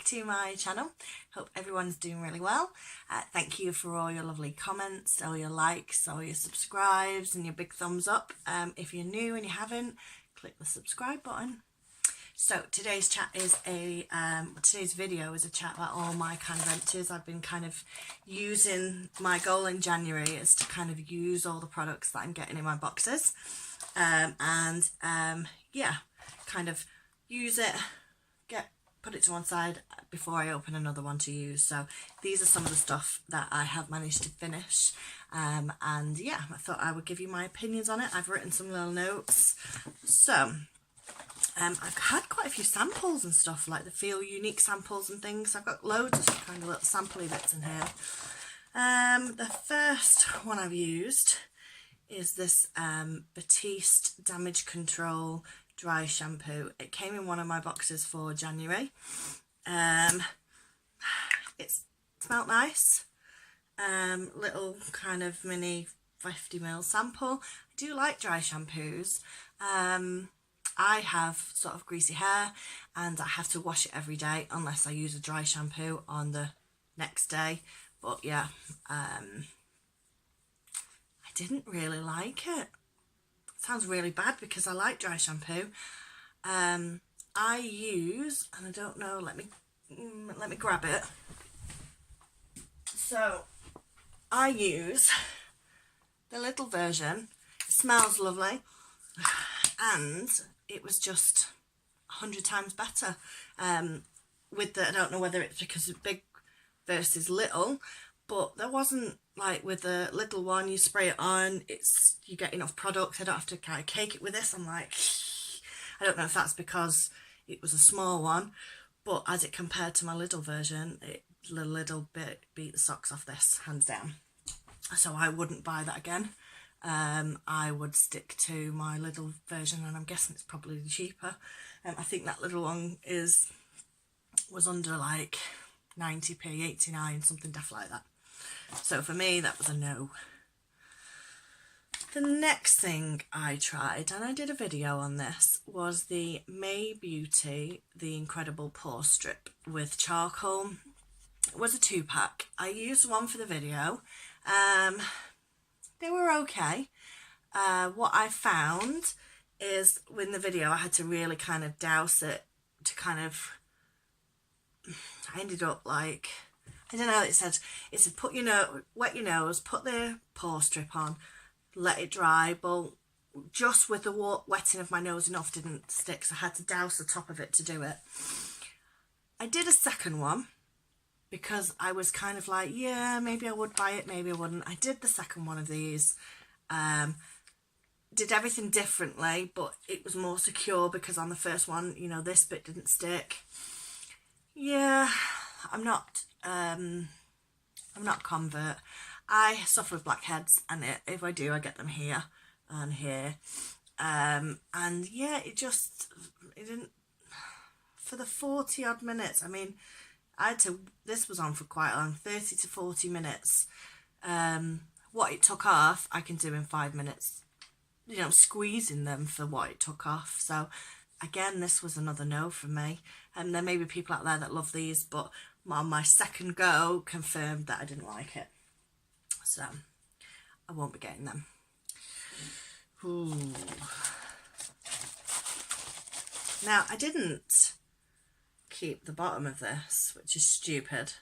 to my channel. Hope everyone's doing really well. Thank you for all your lovely comments, all your likes, all your subscribes and your big thumbs up. If you're new and you haven't, click the subscribe button. So today's chat is today's video is a chat about all my kind of empties. I've been kind of using, my goal in January is to kind of use all the products that I'm getting in my boxes, yeah, kind of use it, put it to one side before I open another one to use. So these are some of the stuff that I have managed to finish, and yeah, I thought I would give you my opinions on it. I've written some little notes. So I've had quite a few samples and stuff, like the Feel Unique samples and things. I've got loads of kind of little sampley bits in here. The first one I've used is this Batiste Damage Control Dry Shampoo. It came in one of my boxes for January. It smelled nice. Little kind of mini 50ml sample. I do like dry shampoos. I have sort of greasy hair and I have to wash it every day unless I use a dry shampoo on the next day. But yeah, I didn't really like it. It sounds really bad because I like dry shampoo. I use, and I don't know, let me grab it. So I use the little version. It smells lovely and it was just 100 times better. With the, I don't know whether it's because of big versus little, but there wasn't, like with the little one, you spray it on, you get enough product. I don't have to kind of cake it with this. I'm like, I don't know if that's because it was a small one, but as it compared to my little version, a little bit beat the socks off this, hands down. So I wouldn't buy that again. I would stick to my little version, and I'm guessing it's probably cheaper. I think that little one was under like 90p, 89, something daft like that. So for me, that was a no. The next thing I tried, and I did a video on this, was the May Beauty The Incredible Pore Strip with charcoal. It was a 2-pack. I used one for the video. They were okay. What I found is in the video I had to really kind of douse it to kind of, I ended up like, I don't know, it said put your nose, wet your nose, put the pore strip on, let it dry, but just with the wetting of my nose enough didn't stick, so I had to douse the top of it to do it. I did a second one because I was kind of like, yeah, maybe I would buy it, maybe I wouldn't. I did the second one of these, did everything differently, but it was more secure because on the first one, you know, this bit didn't stick. Yeah, I'm not a convert. I suffer with blackheads, and if I do, I get them here and here. And yeah, it didn't, for the 40 odd minutes, I mean, this was on for quite long, 30 to 40 minutes. What it took off, I can do in 5 minutes. You know, squeezing them for what it took off. So again, this was another no from me. And there may be people out there that love these, but on my second go, confirmed that I didn't like it. So I won't be getting them. Ooh. Now, I didn't keep the bottom of this, which is stupid,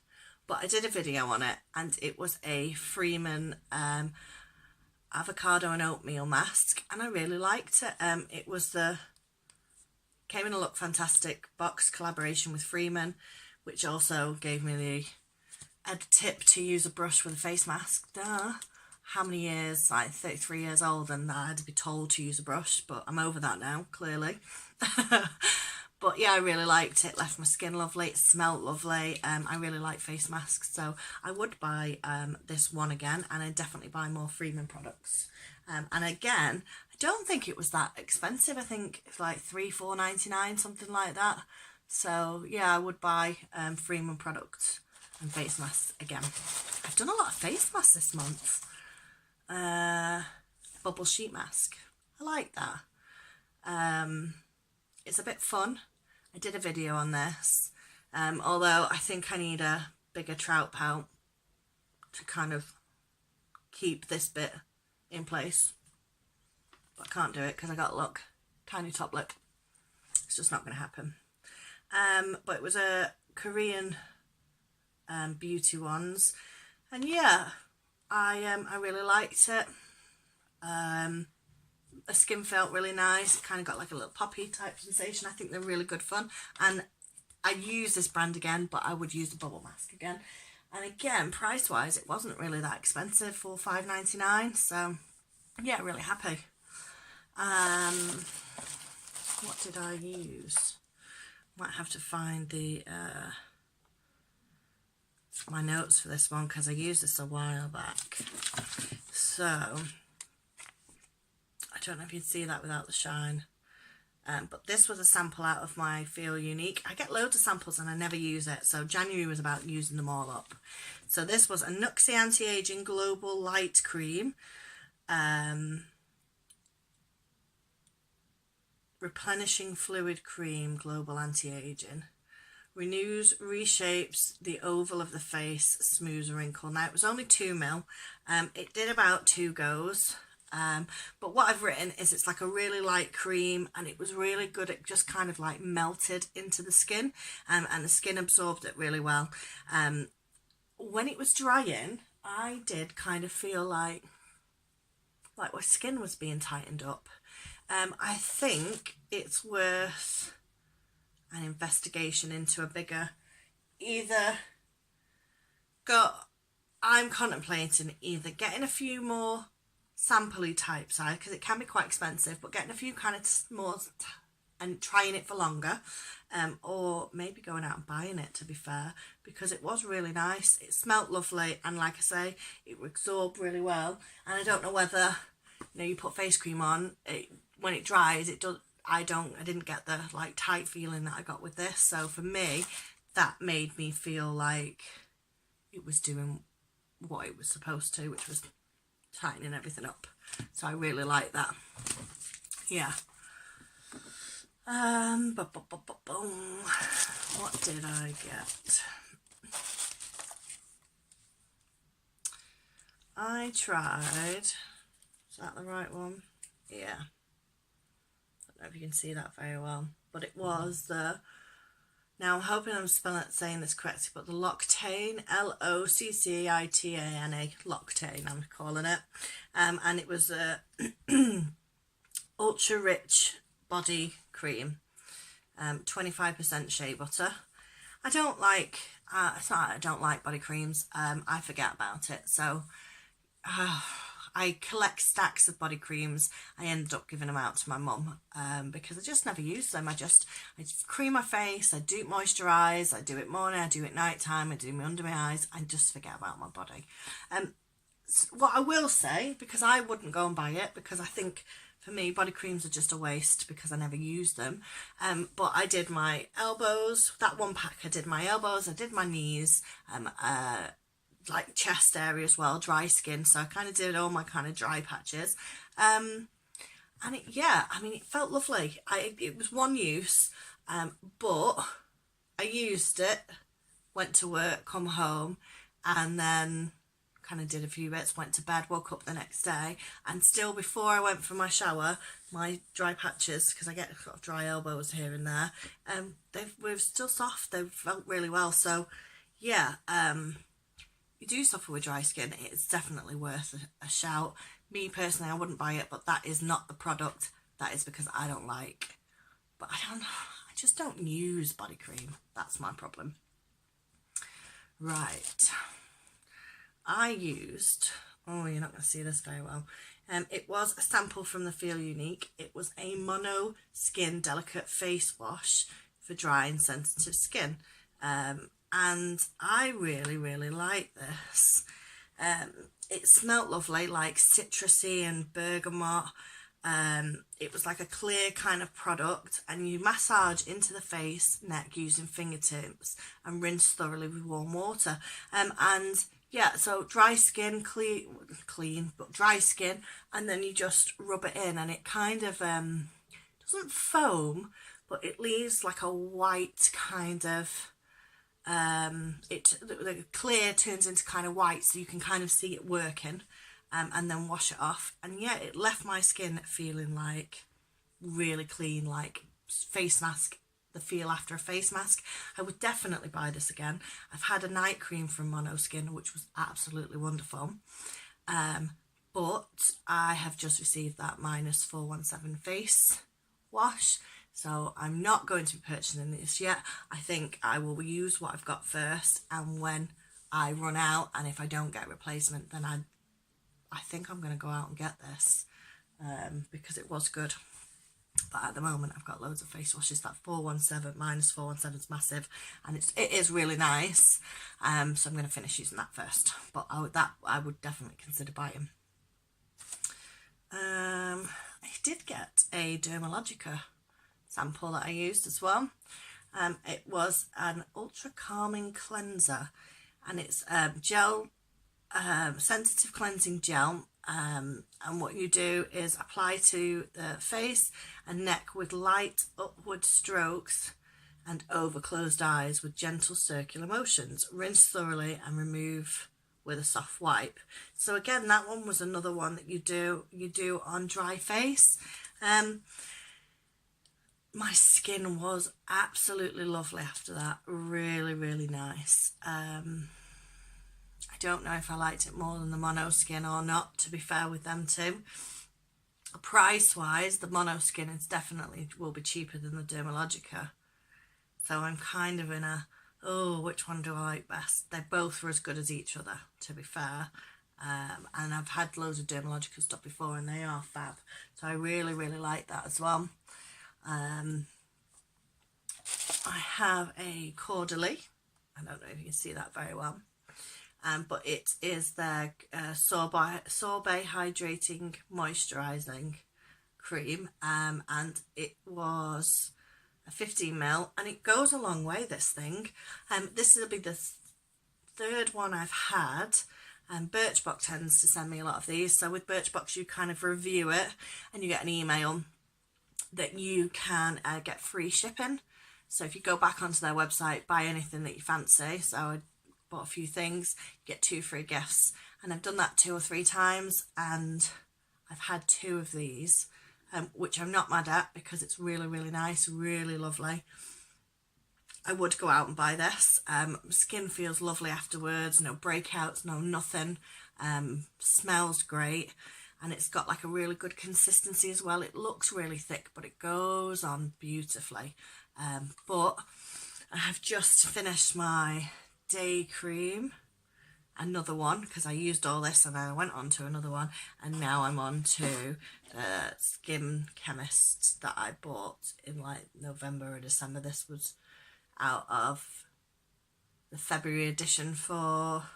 but I did a video on it, and it was a Freeman avocado and oatmeal mask, and I really liked it. It was came in a Look Fantastic box collaboration with Freeman, which also gave me a tip to use a brush with a face mask. Duh. How many years? Like 33 years old, and I had to be told to use a brush, but I'm over that now, clearly. But yeah, I really liked it. Left my skin lovely. It smelled lovely. I really like face masks, so I would buy this one again, and I'd definitely buy more Freeman products. And again, I don't think it was that expensive. I think it's like $3-4.99, something like that. So yeah, I would buy Freeman products and face masks again. I've done a lot of face masks this month. Bubble sheet mask. I like that. It's a bit fun. I did a video on this. Although I think I need a bigger trout pout to kind of keep this bit in place. But I can't do it because I got, look, tiny top lip. It's just not going to happen. But it was a Korean beauty ones, and yeah, I really liked it. The skin felt really nice. It kind of got like a little poppy type sensation. I think they're really good fun, and I use this brand again, but I would use the bubble mask again. And again, price wise, it wasn't really that expensive for $5.99, so yeah, really happy. What did I use? Might have to find the my notes for this one because I used this a while back. So I don't know if you'd see that without the shine. But this was a sample out of my Feel Unique. I get loads of samples and I never use it, so January was about using them all up. So this was a Nuxie Anti-Aging Global Light Cream. Replenishing Fluid Cream Global Anti-Aging. Renews, reshapes the oval of the face, smooths a wrinkle. Now, it was only 2ml. It did about 2 goes. But what I've written is it's like a really light cream, and it was really good. It just kind of like melted into the skin, and the skin absorbed it really well. When it was drying, I did kind of feel like my skin was being tightened up. I think it's worth an investigation into a bigger, I'm contemplating either getting a few more sampley type size, because it can be quite expensive, but getting a few kind of more and trying it for longer, or maybe going out and buying it, to be fair, because it was really nice. It smelt lovely, and like I say, it absorbed really well. And I don't know whether, you know, you put face cream on, when it dries, it does. I didn't get the like tight feeling that I got with this. So for me, that made me feel like it was doing what it was supposed to, which was tightening everything up. So I really like that. Yeah. What did I get? I tried, is that the right one? Yeah. I don't know if you can see that very well, but it was the, now I'm hoping I'm saying this correctly, but the L'Occitane, L'Occitane, L'Occitane I'm calling it, and it was a ultra rich body cream, 25% shea butter. I don't like, it's not I don't like body creams, I forget about it, so I collect stacks of body creams. I ended up giving them out to my mum because I just never use them. I just cream my face, I do moisturise, I do it morning, I do it night time, I do it under my eyes, I just forget about my body. What I will say, because I wouldn't go and buy it, because I think for me body creams are just a waste because I never use them, but I did my elbows, that one pack. I did my elbows, I did my knees, like chest area as well, dry skin, so I kind of did all my kind of dry patches, and it, yeah, I mean, it felt lovely. It was one use, but I used it, went to work, come home, and then kind of did a few bits, went to bed, woke up the next day, and still before I went for my shower, my dry patches, because I get sort of dry elbows here and there, they were still soft. They felt really well. So yeah, you do suffer with dry skin, it's definitely worth a shout. Me personally, I wouldn't buy it, but that is not the product. That is because I don't like, but I just don't use body cream. That's my problem. Right, I used, oh, you're not going to see this very well. It was a sample from the Feel Unique. It was a Mono Skin Delicate Face Wash for dry and sensitive skin. And I really, really like this. It smelled lovely, like citrusy and bergamot. It was like a clear kind of product, and you massage into the face, neck using fingertips and rinse thoroughly with warm water. And yeah, so dry skin, clean, but dry skin, and then you just rub it in, and it kind of doesn't foam, but it leaves like a white kind of the clear turns into kind of white, so you can kind of see it working, and then wash it off. And yeah, it left my skin feeling like really clean, like face mask, the feel after a face mask. I would definitely buy this again. I've had a night cream from Mono Skin, which was absolutely wonderful. But I have just received that -417 face wash, so I'm not going to be purchasing this yet. I think I will use what I've got first, and when I run out and if I don't get a replacement, then I think I'm going to go out and get this, because it was good. But at the moment I've got loads of face washes. That 417 -417 is massive, and it is really nice. So I'm going to finish using that first, but I would definitely consider buying. I did get a Dermalogica sample that I used as well. It was an ultra calming cleanser, and it's gel, sensitive cleansing gel. And what you do is apply to the face and neck with light upward strokes and over closed eyes with gentle circular motions. Rinse thoroughly and remove with a soft wipe. So again, that one was another one that you do on dry face. My skin was absolutely lovely after that. Really, really nice. I don't know if I liked it more than the Mono Skin or not, to be fair with them too. Price wise, the Mono Skin is definitely will be cheaper than the Dermalogica. So I'm kind of in a, oh, which one do I like best? They both were as good as each other, to be fair. And I've had loads of Dermalogica stuff before, and they are fab. So I really, really like that as well. I have a Caudalie. I don't know if you can see that very well. But it is their Sorbet Hydrating Moisturising Cream. And it was a 15ml, and it goes a long way, this thing. This will be the third one I've had. Birchbox tends to send me a lot of these. So with Birchbox, you kind of review it and you get an email that you can get free shipping. So if you go back onto their website, buy anything that you fancy. So I bought a few things, get 2 free gifts, and I've done that 2 or 3 times, and I've had 2 of these, which I'm not mad at, because it's really, really nice, really lovely. I would go out and buy this. Skin feels lovely afterwards, no breakouts, no nothing. Smells great, and it's got like a really good consistency as well. It looks really thick, but it goes on beautifully. But I have just finished my day cream, another one, because I used all this and then I went on to another one, and now I'm on to the Skin Chemist that I bought in like November or December. This was out of the February edition for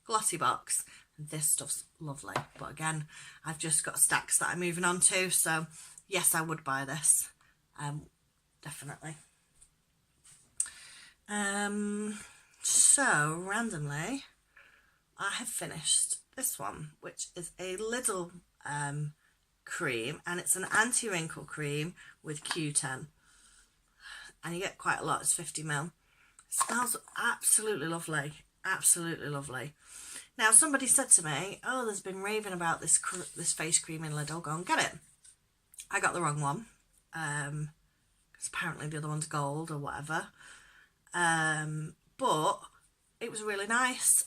Glossy Box, and this stuff's lovely. But again, I've just got stacks that I'm moving on to, so yes, I would buy this, definitely. So randomly I have finished this one, which is a little cream, and it's an anti-wrinkle cream with Q10, and you get quite a lot. It's 50ml. It smells absolutely lovely, absolutely lovely. Now somebody said to me, oh, there's been raving about this face cream in Lidl, go and get it. I got the wrong one, because apparently the other one's gold or whatever. But it was really nice.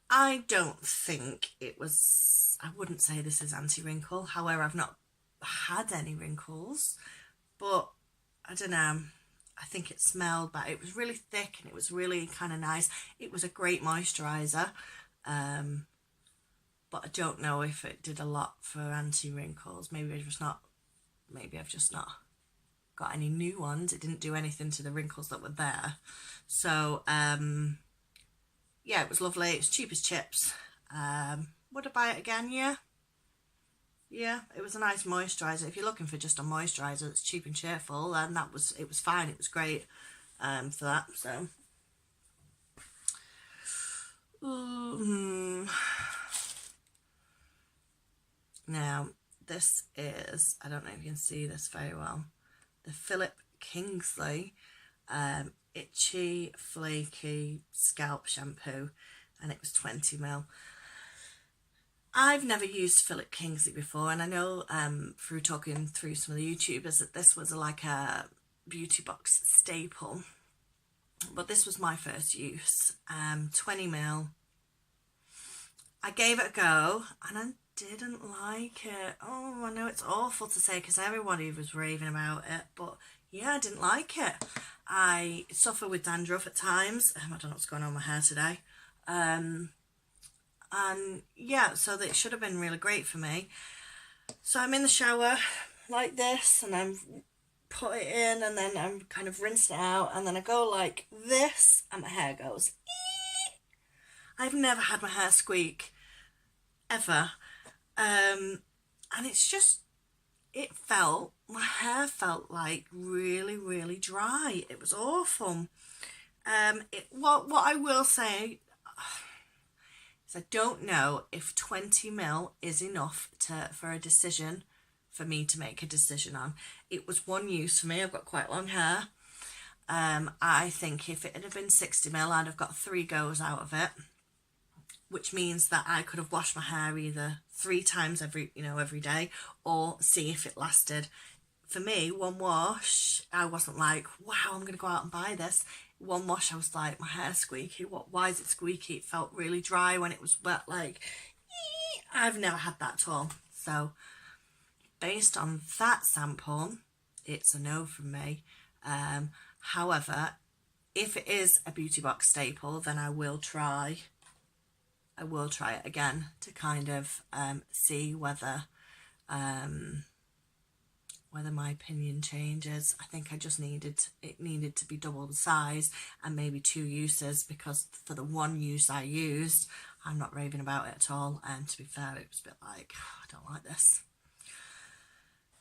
I don't think it was, I wouldn't say this is anti-wrinkle. However, I've not had any wrinkles, but I don't know. I think it smelled bad. It was really thick and it was really kind of nice. It was a great moisturiser. But I don't know if it did a lot for anti-wrinkles. Maybe I've just not got any new ones. It didn't do anything to the wrinkles that were there. So yeah, it was lovely. It's cheap as chips. Would I buy it again? Yeah, it was a nice moisturiser. If you're looking for just a moisturiser that's cheap and cheerful, then it was fine. It was great for that. So now this is, I don't know if you can see this very well, the Philip Kingsley itchy, flaky scalp shampoo, and it was 20ml. I've never used Philip Kingsley before, and I know through talking through some of the YouTubers that this was like a beauty box staple, but this was my first use. 20ml. I gave it a go and I didn't like it. Oh, I know it's awful to say because everybody was raving about it, but yeah, I didn't like it. I suffer with dandruff at times. I don't know what's going on with my hair today. And yeah, so that it should have been really great for me. So I'm in the shower like this, and I'm put it in, and then I'm kind of rinsed it out, and then I go like this, and my hair goes ee! I've never had my hair squeak ever, and it's just, my hair felt like really dry. It was awful. What I will say is I don't know if 20ml is enough for a decision for me to make a decision on. It was one use for me. I've got quite long hair. I think if it had been 60ml, I'd have got 3 goes out of it, which means that I could have washed my hair either 3 times every day, or see if it lasted. For me, one wash, I wasn't like, wow, I'm going to go out and buy this. One wash, I was like, my hair's squeaky. Why is it squeaky? It felt really dry when it was wet. Like, I've never had that at all. So, based on that sample, it's a no from me. However, if it is a beauty box staple, then I will try it again to kind of see whether my opinion changes. I think I just needed to be double the size and maybe 2 uses, because for the 1 use I used, I'm not raving about it at all. And to be fair, it was a bit like, oh, I don't like this.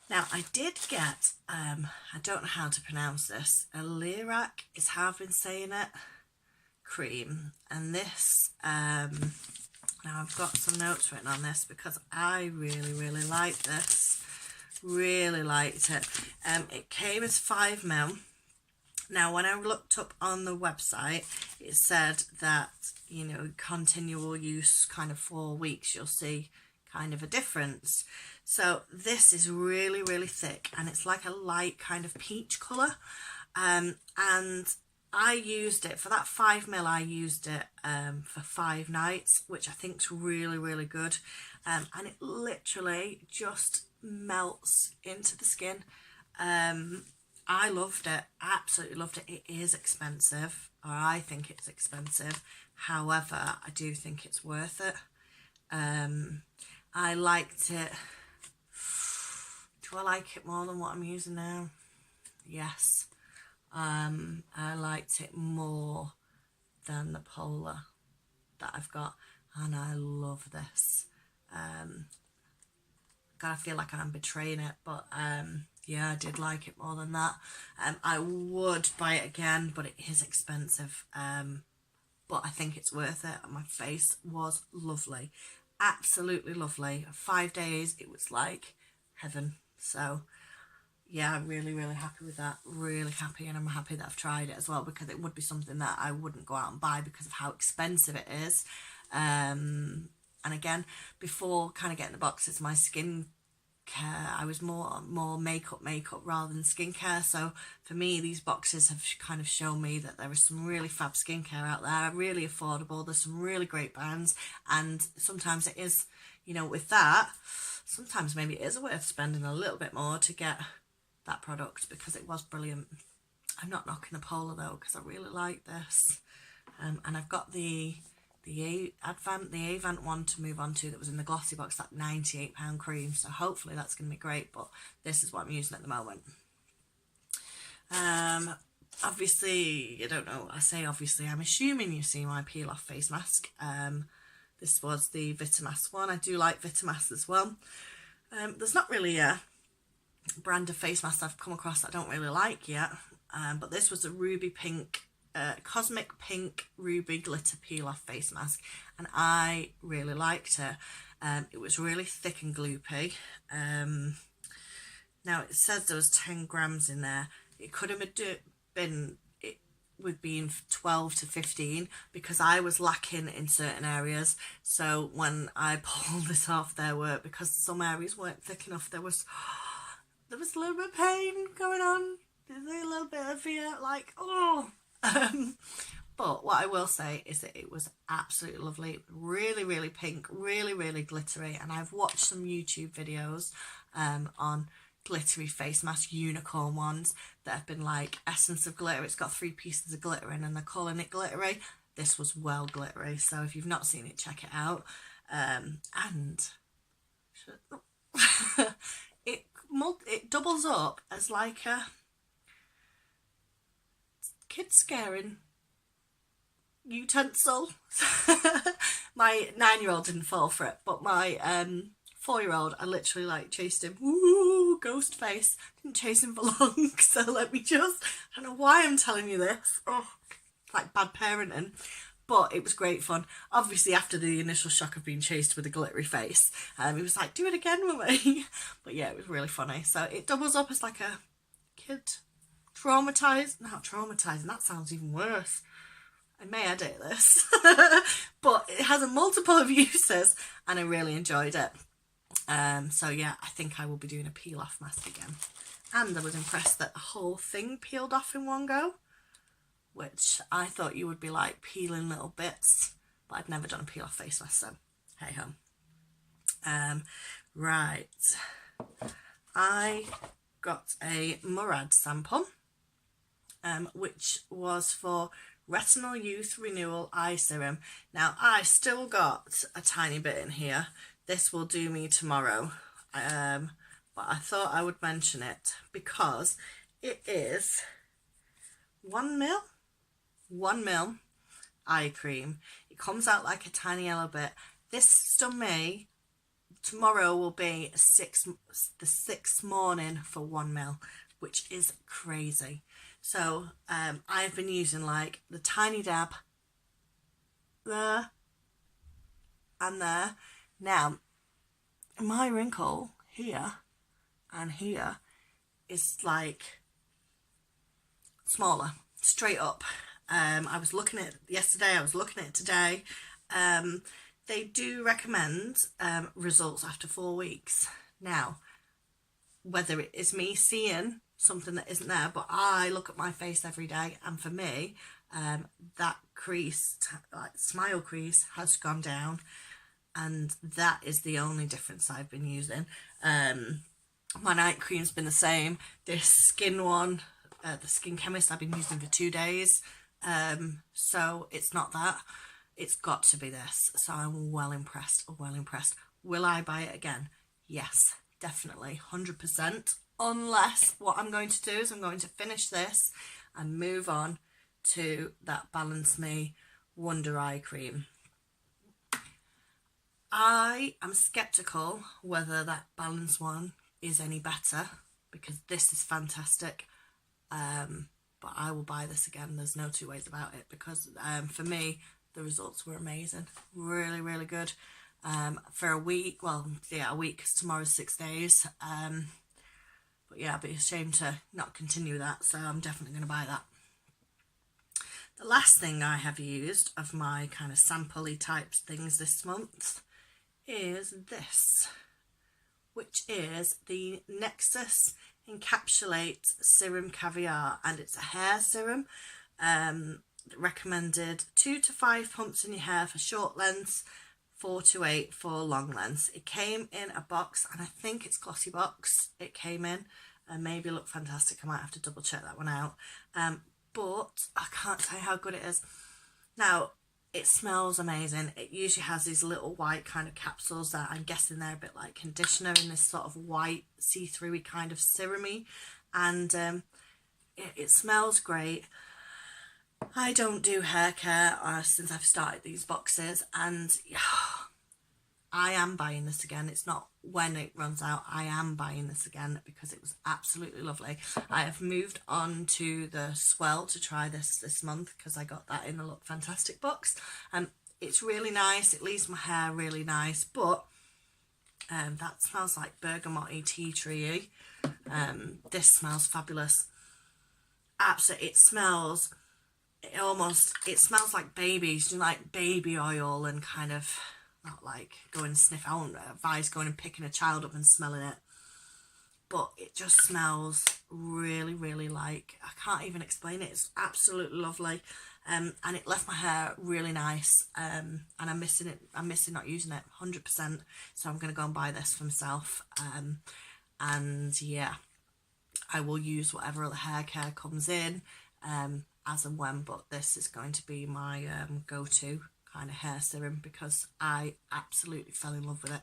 Now I did get, I don't know how to pronounce this, a Lyrac is how I've been saying it, cream. And this, now I've got some notes written on this because I really like this. Really liked it. It came as 5ml. Now when I looked up on the website, it said that, continual use, kind of 4 weeks, you'll see kind of a difference. So this is really thick, and it's like a light kind of peach colour, and I used it for that 5ml. I used it for 5 nights, which I think is really good, and it literally just melts into the skin. I loved it, absolutely loved it. It is expensive, or I think it's expensive. However, I do think it's worth it. I liked it. Do I like it more than what I'm using now? Yes. I liked it more than the Polar that I've got, and I love this. God, I feel like I'm betraying it, but yeah, I did like it more than that. I would buy it again, but it is expensive. But I think it's worth it, and my face was lovely, absolutely lovely. 5 days, it was like heaven. So yeah, I'm really happy with that, really happy, and I'm happy that I've tried it as well, because it would be something that I wouldn't go out and buy because of how expensive it is. And again, before kind of getting the boxes, my skin care, I was more makeup rather than skincare. So for me, these boxes have kind of shown me that there is some really fab skincare out there, really affordable. There's some really great brands, and sometimes it is, with that, sometimes maybe it is worth spending a little bit more to get that product, because it was brilliant. I'm not knocking the Polar though, because I really like this. And I've got the Avant one to move on to, that was in the glossy box, that £98 cream, so hopefully that's going to be great. But this is what I'm using at the moment. Obviously, I don't know, I say obviously, I'm assuming you see my peel off face mask. This was the Vitamas one. I do like Vitamas as well. There's not really a brand of face mask I've come across that I don't really like yet, but this was a ruby pink, cosmic pink ruby glitter peel off face mask, and I really liked it. It was really thick and gloopy. Now it says there was 10 grams in there. It could have been with being 12 to 15 because I was lacking in certain areas. So when I pulled this off, because some areas weren't thick enough, there was a little bit of pain going on. There's a little bit of fear, like, oh. But what I will say is that it was absolutely lovely, really, really pink, really, really glittery. And I've watched some YouTube videos on glittery face mask, unicorn ones, that have been like essence of glitter. It's got 3 pieces of glitter in and they're calling it glittery. This was well glittery, so if you've not seen it, check it out. And it doubles up as like a kid scaring utensil. My 9-year-old didn't fall for it, but my 4-year-old, I literally like chased him. Woo, ghost face. Didn't chase him for long, so I don't know why I'm telling you this. Oh, like bad parenting. But it was great fun. Obviously, after the initial shock of being chased with a glittery face, he was like, do it again, mummy. But yeah, it was really funny. So it doubles up as like a kid traumatised. Not traumatising, that sounds even worse. I may edit this. But it has a multiple of uses and I really enjoyed it. So yeah, I think I will be doing a peel off mask again. And I was impressed that the whole thing peeled off in one go, which I thought you would be like peeling little bits, but I'd never done a peel off face mask, so hey ho. Right, I got a Murad sample, which was for Retinol Youth Renewal Eye Serum. Now I still got a tiny bit in here. This will do me tomorrow, but I thought I would mention it because it is 1 ml eye cream. It comes out like a tiny yellow bit. This done me. Tomorrow will be the 6th morning for 1 ml, which is crazy. So I've been using like the tiny dab there and there. Now my wrinkle here and here is like smaller, straight up. I was looking at it yesterday, I was looking at it today. They do recommend results after 4 weeks. Now, whether it is me seeing something that isn't there, but I look at my face every day, and for me, that crease, like smile crease, has gone down, and that is the only difference I've been using. My night cream's been the same. This skin one, the Skin Chemist, I've been using for 2 days. So it's not that, it's got to be this. So I'm well impressed. Will I buy it again? Yes, definitely, 100%. Unless what I'm going to do is I'm going to finish this and move on to that Balance Me Wonder Eye Cream. I am skeptical whether that Balance one is any better because this is fantastic. But I will buy this again. There's no two ways about it because for me the results were amazing, really, really good. For a week, well, yeah, a week because tomorrow's 6 days. But yeah, I'd be ashamed to not continue that, so I'm definitely going to buy that. The last thing I have used of my kind of sample-y types things this month is this, which is the Nexus Encapsulate Serum Caviar, and it's a hair serum. Recommended 2 to 5 pumps in your hair for short lengths, 4 to 8 for long lengths. It came in a box, and I think it's glossy box it came in, and maybe look fantastic. I might have to double check that one out, but I can't say how good it is. Now, it smells amazing. It usually has these little white kind of capsules that I'm guessing they're a bit like conditioner in this sort of white see-through kind of serum-y, and it smells great. I don't do hair care since I've started these boxes, and I am buying this again. It's not when it runs out, I am buying this again because it was absolutely lovely. I have moved on to the Swell to try this month because I got that in the Look Fantastic box, and it's really nice. It leaves my hair really nice, but that smells like bergamot tea tree. This smells fabulous. Absolutely, it smells it smells like babies, you know, like baby oil, and kind of, not like go and sniff. I won't advise going and picking a child up and smelling it, but it just smells really, really like, I can't even explain it. It's absolutely lovely. And it left my hair really nice, and I'm missing not using it 100%, so I'm going to go and buy this for myself. And yeah, I will use whatever other hair care comes in as and when, but this is going to be my go-to kind of hair serum, because I absolutely fell in love with it.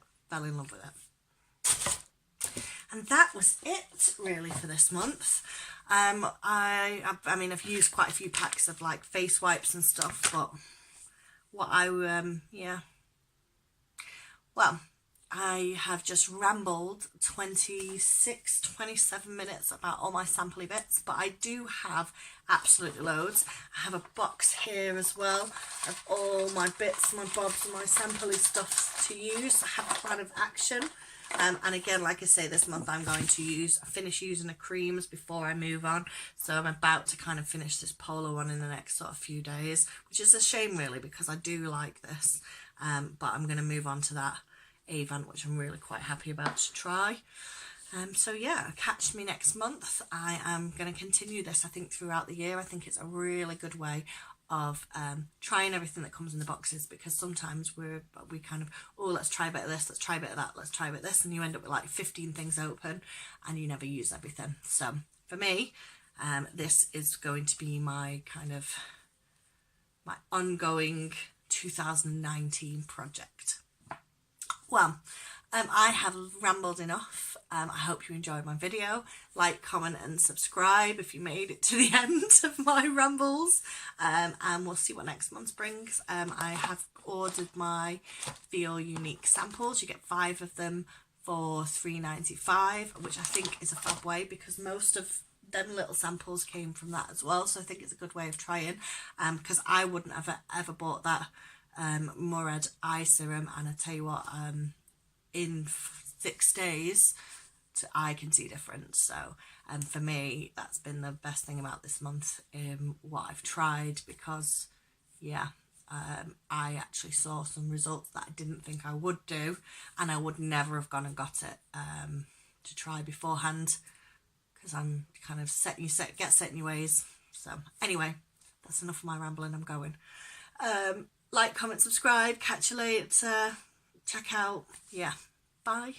And that was it really for this month. I mean, I've used quite a few packs of like face wipes and stuff, but what yeah, well, I have just rambled 27 minutes about all my sampley bits, but I do have absolutely loads. I have a box here as well of all my bits, my bobs and my sampley stuff to use. I have a plan of action. And again, like I say, this month I'm going to finish using the creams before I move on. So I'm about to kind of finish this Polo one in the next sort of few days, which is a shame really, because I do like this. But I'm going to move on to that Avant, which I'm really quite happy about to try. So yeah, catch me next month. I am going to continue this, I think, throughout the year. I think it's a really good way of trying everything that comes in the boxes, because sometimes we kind of, oh, let's try a bit of this, let's try a bit of that, let's try a bit of this, and you end up with like 15 things open and you never use everything. So for me, this is going to be my kind of my ongoing 2019 project. Well, I have rambled enough. I hope you enjoyed my video. Like, comment and subscribe if you made it to the end of my rambles. And we'll see what next month brings. I have ordered my Feel Unique samples. You get 5 of them for £3.95, which I think is a fab way, because most of them little samples came from that as well. So I think it's a good way of trying, because I wouldn't have ever bought that Murad eye serum, and I tell you what, in 6 days I can see difference. So for me, that's been the best thing about this month, what I've tried, because yeah, I actually saw some results that I didn't think I would do, and I would never have gone and got it to try beforehand, because I'm kind of get set in your ways. So anyway, that's enough of my rambling. I'm going. Like, comment, subscribe. Catch you later. Check out. Yeah. Bye.